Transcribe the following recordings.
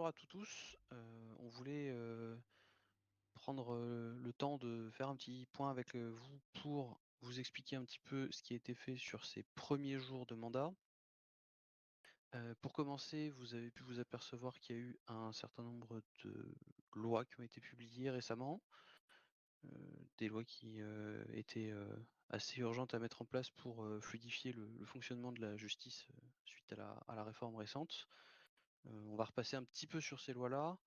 bonjour à tous. On voulait prendre le temps de faire un petit point avec vous pour vous expliquer un petit peu ce qui a été fait sur ces premiers jours de mandat. Pour commencer, vous avez pu vous apercevoir qu'il y a eu un certain nombre de lois qui ont été publiées récemment, des lois qui étaient assez urgentes à mettre en place pour fluidifier le fonctionnement de la justice suite à la réforme récente. On va repasser un petit peu sur ces lois-là.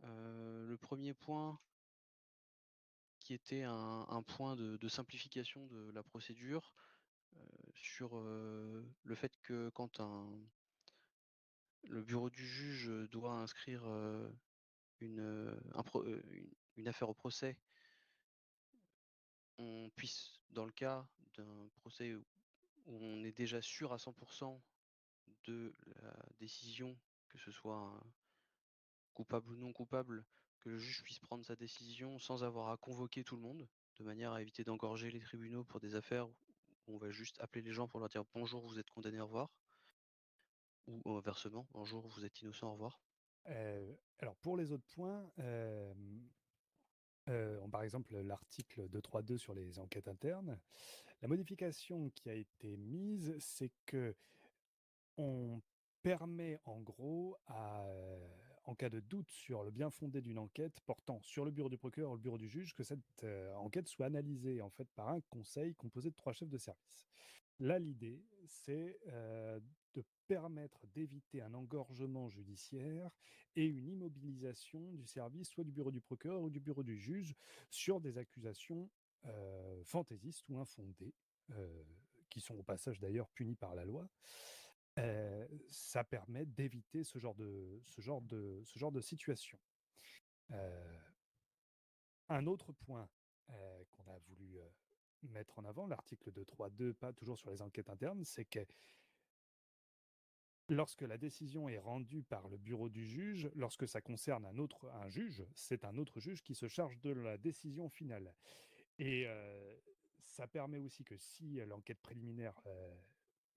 Le premier point qui était un point de simplification de la procédure, sur, le fait que quand le bureau du juge doit inscrire, une affaire au procès, on puisse, dans le cas d'un procès où on est déjà sûr à 100 de la décision, que ce soit coupable ou non coupable, que le juge puisse prendre sa décision sans avoir à convoquer tout le monde, de manière à éviter d'engorger les tribunaux pour des affaires où on va juste appeler les gens pour leur dire: «Bonjour, vous êtes condamné, au revoir», ou inversement: «Bonjour, vous êtes innocent, au revoir». Alors pour les autres points, par exemple l'article 232 sur les enquêtes internes, la modification qui a été mise, c'est que on permet en gros en cas de doute sur le bien-fondé d'une enquête portant sur le bureau du procureur ou le bureau du juge, que cette, enquête soit analysée en fait par un conseil composé de 3 chefs de service. Là, l'idée, c'est de permettre d'éviter un engorgement judiciaire et une immobilisation du service, soit du bureau du procureur ou du bureau du juge, sur des accusations fantaisistes ou infondées, euh, qui sont au passage d'ailleurs punies par la loi. Ça permet d'éviter ce genre de situation. Euh, un autre point qu'on a voulu mettre en avant, l'article 232, pas toujours sur les enquêtes internes, c'est que lorsque la décision est rendue par le bureau du juge, lorsque ça concerne un juge, c'est un autre juge qui se charge de la décision finale. Et ça permet aussi que si l'enquête préliminaire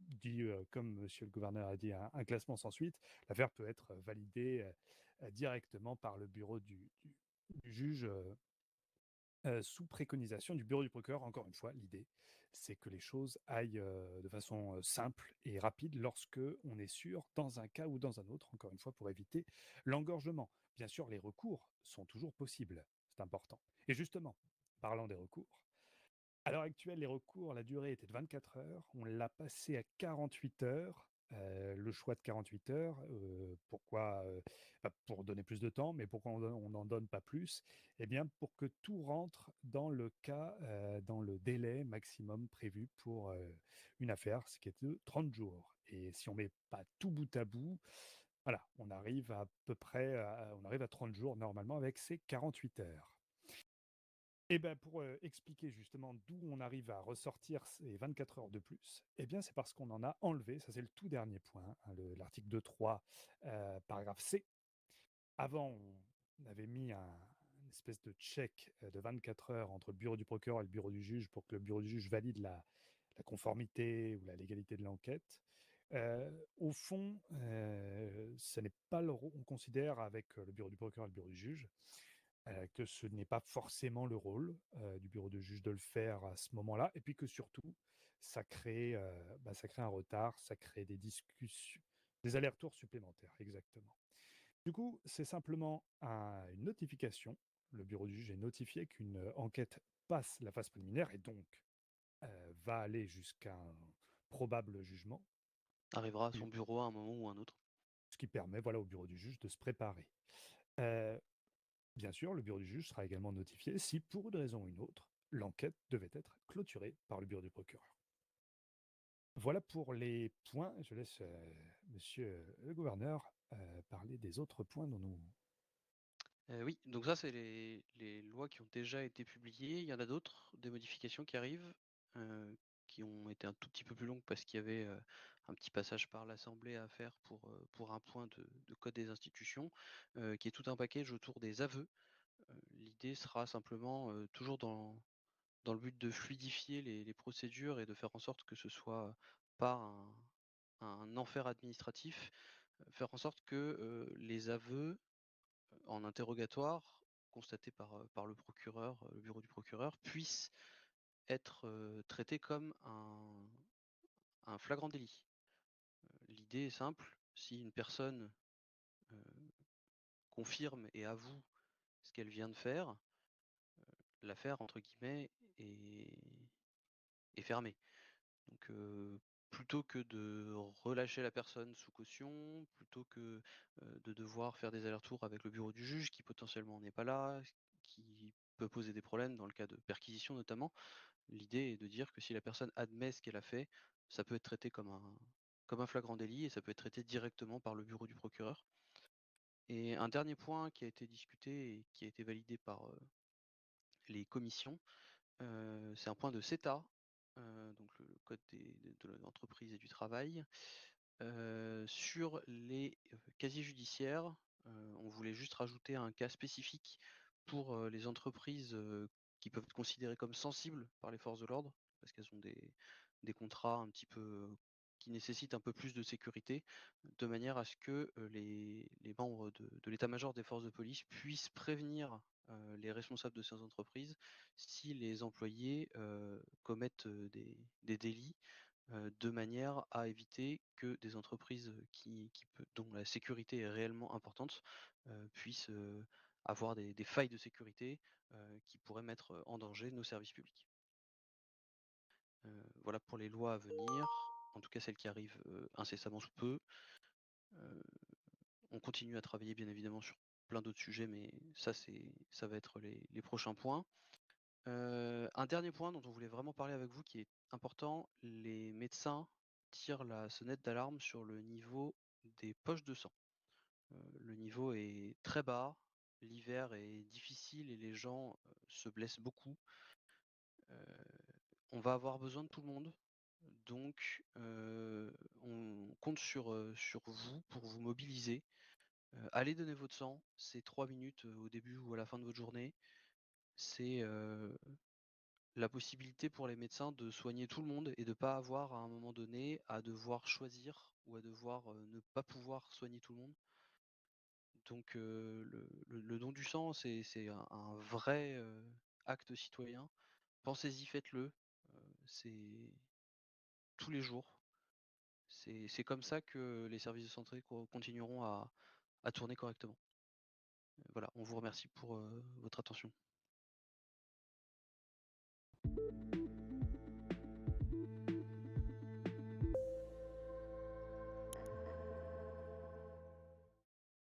dit, comme monsieur le gouverneur a dit, un classement sans suite, l'affaire peut être validée directement par le bureau du juge sous préconisation du bureau du procureur. Encore une fois, l'idée, c'est que les choses aillent de façon simple et rapide lorsque on est sûr, dans un cas ou dans un autre, encore une fois, pour éviter l'engorgement. Bien sûr, les recours sont toujours possibles, c'est important. Et justement, parlant des recours, à l'heure actuelle, les recours, la durée était de 24 heures. On l'a passé à 48 heures. Le choix de 48 heures, pourquoi pour donner plus de temps, mais pourquoi on n'en donne pas plus? Eh bien, pour que tout rentre dans le cas, dans le délai maximum prévu pour une affaire, ce qui est de 30 jours. Et si on met pas tout bout à bout, voilà, on arrive à peu près, on arrive à 30 jours normalement avec ces 48 heures. Et ben pour, expliquer justement d'où on arrive à ressortir ces 24 heures de plus, eh bien, c'est parce qu'on en a enlevé, ça c'est le tout dernier point, hein, l'article 2.3, paragraphe C. Avant, on avait mis une espèce de check, de 24 heures entre le bureau du procureur et le bureau du juge pour que le bureau du juge valide la conformité ou la légalité de l'enquête. Au fond, ce n'est pas on considère avec, le bureau du procureur et le bureau du juge, que ce n'est pas forcément le rôle du bureau de juge de le faire à ce moment-là, et puis que surtout, ça crée un retard, ça crée des discussions, des allers-retours supplémentaires, exactement. Du coup, c'est simplement une notification. Le bureau du juge est notifié qu'une enquête passe la phase préliminaire et donc va aller jusqu'à un probable jugement, Arrivera à son et bureau à un moment ou à un autre. ce qui permet voilà, au bureau du juge de se préparer. Euh, Bien sûr, le bureau du juge sera également notifié si, pour une raison ou une autre, l'enquête devait être clôturée par le bureau du procureur. Voilà pour les points. Je laisse monsieur le gouverneur parler des autres points dont nous... Oui, donc ça, c'est les lois qui ont déjà été publiées. Il y en a d'autres, des modifications qui arrivent, qui ont été un tout petit peu plus longues parce qu'il y avait, un petit passage par l'assemblée à faire pour un point de code des institutions, qui est tout un package autour des aveux. L'idée sera simplement, toujours dans le but de fluidifier les procédures et de faire en sorte que ce soit pas un enfer administratif, faire en sorte que, les aveux en interrogatoire, constaté par le procureur, le bureau du procureur, puisse être, traité comme un flagrant délit. L'idée est simple, si une personne, heu, confirme et avoue ce qu'elle vient de faire, l'affaire entre guillemets est fermée. Donc, plutôt que de relâcher la personne sous caution, plutôt que, de devoir faire des allers-retours avec le bureau du juge qui potentiellement n'est pas là, qui peut poser des problèmes dans le cas de perquisition notamment. L'idée est de dire que si la personne admet ce qu'elle a fait, ça peut être traité comme un flagrant délit et ça peut être traité directement par le bureau du procureur. Et un dernier point qui a été discuté et qui a été validé par, les commissions, c'est un point de CETA, donc le code de l'entreprise et du travail. Sur les, casiers judiciaires, on voulait juste rajouter un cas spécifique pour, les entreprises, qui peuvent être considérées comme sensibles par les forces de l'ordre, parce qu'elles ont des contrats un petit peu, qui nécessitent un peu plus de sécurité, de manière à ce que, les membres de l'état-major des forces de police puissent prévenir, les responsables de ces entreprises si les employés, commettent, des délits, de manière à éviter que des entreprises, dont la sécurité est réellement importante, puissent, avoir des failles de sécurité, qui pourraient mettre, en danger nos services publics. Voilà pour les lois à venir, en tout cas celles qui arrivent, incessamment sous peu. Heu, on continue à travailler bien évidemment sur plein d'autres sujets, mais ça va être les prochains points. Un dernier point dont on voulait vraiment parler avec vous qui est important, les médecins tirent la sonnette d'alarme sur le niveau des poches de sang. Le niveau est très bas, l'hiver est difficile et les gens, se blessent beaucoup. Heu, on va avoir besoin de tout le monde, donc on compte sur vous pour vous mobiliser. Allez donner votre sang, c'est 3 minutes, au début ou à la fin de votre journée. C'est, la possibilité pour les médecins de soigner tout le monde et de pas avoir à un moment donné à devoir choisir ou à devoir, ne pas pouvoir soigner tout le monde. Donc le don du sang, c'est un vrai, acte citoyen. Pensez-y, faites-le, c'est tous les jours. C'est comme ça que les services de santé continueront à tourner correctement. Voilà, on vous remercie pour, votre attention.